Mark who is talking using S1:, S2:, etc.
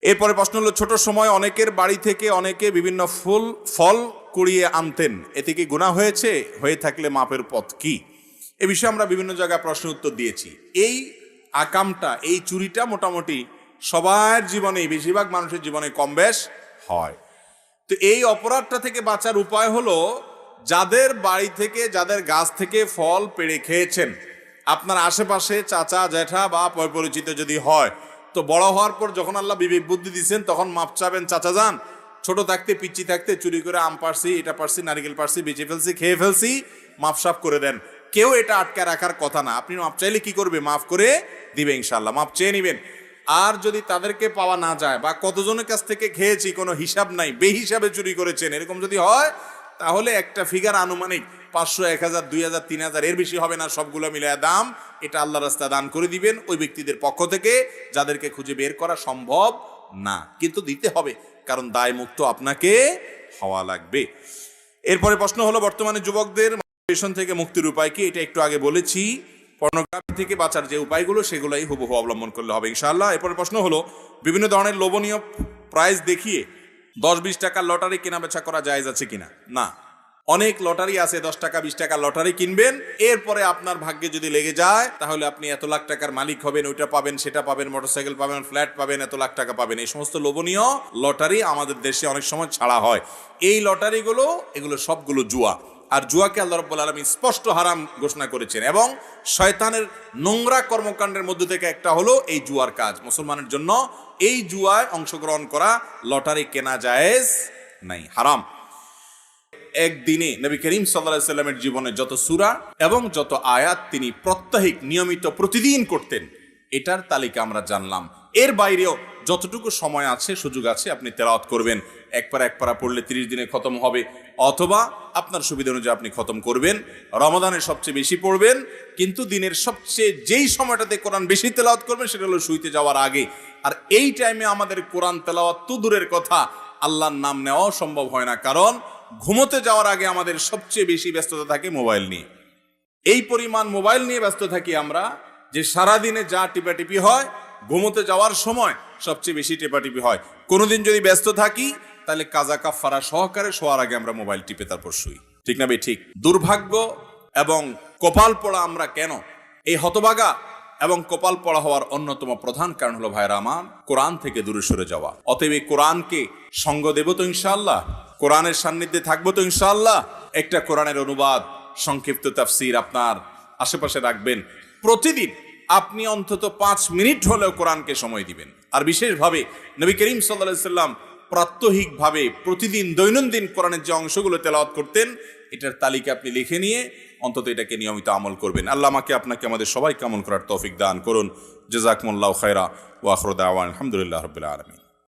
S1: এরপরে প্রশ্ন হলো, ছোট সময় অনেকের বাড়ি থেকে অনেকে বিভিন্ন ফল কুড়িয়ে আনতেন, এতে কি গুনাহ হয়েছে? হয়ে থাকলে মাপের পথ কি? এ বিষয়ে আমরা বিভিন্ন জায়গায় প্রশ্ন উত্তর দিয়েছি। এই আকামটা, এই চুরিটা মোটামুটি সবার জীবনেই, বেশিরভাগ মানুষের জীবনে কম বেশ হয়। তো এই অপরাধটা থেকে বাঁচার উপায় হলো, যাদের বাড়ি থেকে, যাদের গাছ থেকে ফল পেড়ে খেয়েছেন, আপনার আশেপাশে চাচা জ্যাঠা বা পরিচিত যদি হয়, তো বড় হওয়ার পর যখন আল্লাহ বিবেক বুদ্ধি দিচ্ছেন তখন মাপ চাবেন, চাচা যান ছোট থাকতে পিচ্চি থাকতে চুরি করে আম পারছি, এটা পারছি, নারিকেল পারছি, বেঁচে ফেলছি, খেয়ে ফেলছি, মাপ সাফ করে দেন। কেউ এটা আটকে রাখার কথা না। আপনি মাপ চাইলে কি করবে? মাফ করে দিবে ইনশাল্লাহ, মাপ চেয়ে নিবেন। আর যদি তাদেরকে পাওয়া না যায় বা কতজনের কাছ থেকে খেয়েছি কোনো হিসাব নাই, বেহিসাবে চুরি করেছেন, এরকম যদি হয়, তাহলে একটা ফিগার আনুমানিক 500, 1000, 2000, 3000, এর বেশি হবে না, সবগুলো মিলায় দাম, এটা আল্লাহ রাস্তায় দান করে দিবেন ওই ব্যক্তিদের পক্ষ থেকে যাদেরকে খুঁজে বের করা সম্ভব না, কিন্তু দিতে হবে, কারণ দায় মুক্ত আপনাকে হওয়া লাগবে। এরপরে প্রশ্ন হলো, বর্তমানে যুবকদের মাস্টারবেশন থেকে মুক্তির উপায় কি? এটা একটু আগে বলেছি। পর্নোগ্রাফি থেকে বাঁচার যে উপায়গুলো, সেগুলোই হুবহু অবলম্বন করলে হবে ইনশাআল্লাহ। এরপরে প্রশ্ন হলো, বিভিন্ন ধরনের লোভনীয় প্রাইজ দেখিয়ে 10-20 টাকার লটারি কেনা বেচা করা জায়েজ আছে কিনা? না। অনেক লটারি আছে, 10 টাকা 20 টাকার লটারি কিনবেন, এরপরে আপনার ভাগ্যে যদি লেগে যায় তাহলে আপনি এত লাখ টাকার মালিক হবেন, ওইটা পাবেন, সেটা পাবেন, মোটরসাইকেল পাবেন, ফ্ল্যাট পাবেন, এত লাখ টাকা পাবেন। এই সমস্ত লোভনীয় লটারি আমাদের দেশে অনেক সময় ছাড়া হয়। এই লটারিগুলো, এগুলো সবগুলো জুয়া। আর জুয়াকে আল্লাহ রাব্বুল আলামিন স্পষ্ট হারাম ঘোষণা করেছেন, এবং শয়তানের নোংরা কর্মকাণ্ডের মধ্যে থেকে একটা হলো এই জুয়ার কাজ। মুসলমানের জন্য এই জুয়ায় অংশগ্রহণ করা, লটারি কেনা জায়েজ নাই, হারাম। একদিনে নবী করিম সাল্লাল্লাহু আলাইহি সাল্লামের জীবনে যত সূরা এবং যত আয়াত তিনি প্রত্যহিক নিয়মিত প্রতিদিন করতেন, এটার তালিকা আমরা জানলাম। এর বাইরেও যতটুকু সময় আছে, সুযোগ আছে, আপনি তেলাওয়াত করবেন। এক পারা পড়লে 30 দিনে খতম হবে, অথবা আপনার সুবিধা অনুযায়ী আপনি খতম করবেন। রমাদানের সবচেয়ে বেশি পড়বেন, কিন্তু দিনের সবচেয়ে যেই সময়টাতে কোরআন বেশি তেলাওয়াত করবেন সেটা হলো শুইতে যাওয়ার আগে। আর এই টাইমে আমাদের কোরআন তেলাওয়াত তো দূরের কথা, আল্লাহর নাম নেওয়াও সম্ভব হয় না, কারণ ঘুমোতে যাওয়ার আগে আমাদের সবচেয়ে বেশি ব্যস্ততা থাকে মোবাইল নিয়ে। এই পরিমাণ মোবাইল নিয়ে ব্যস্ত থাকি আমরা যে সারাদিনে যা টিপাটিপি হয়, ঘুমোতে যাওয়ার সময় সবচেয়ে বেশি টিপাটিপি হয়। কোনোদিন যদি ব্যস্ত থাকি তাহলে কাজা কাফারা সহকারে শোয়ার আগে আমরা মোবাইল টিপে তারপর শুই, ঠিক না ভাই? ঠিক। দুর্ভাগ্য এবং কপাল পড়া আমরা কেন? এই হতভাগা এবং কপাল পড়া হওয়ার অন্যতম প্রধান কারণ হলো, ভাইরা আমার, কোরআন থেকে দূরে সরে যাওয়া। অতএব এই কোরআনকে সঙ্গ দেব তো ইনশাআল্লাহ, কোরআনের সান্নিধ্যে থাকবো তো ইনশাআল্লাহ। একটা কোরআনের অনুবাদ, সংক্ষিপ্ত তাফসীর আপনার আশেপাশে রাখবেন। প্রতিদিন আপনি অন্তত 5 মিনিট হলেও কোরআনকে সময় দিবেন। আর বিশেষভাবে নবী করিম সাল্লাল্লাহু আলাইহি সাল্লাম প্রাত্যহিকভাবে প্রতিদিন দৈনন্দিন কোরআনের যে অংশগুলো তেলাওয়াত করতেন, এটার তালিকা আপনি লিখে নিয়ে অন্তত এটাকে নিয়মিত আমল করবেন। আল্লাহ আমাকে আপনাকে আমাদের সবাইকে আমল করার তৌফিক দান করুন। জাযাকুমুল্লাহু খায়রা ওয়া আখিরু দাওয়ানা আলহামদুলিল্লাহি রাব্বিল আলামিন।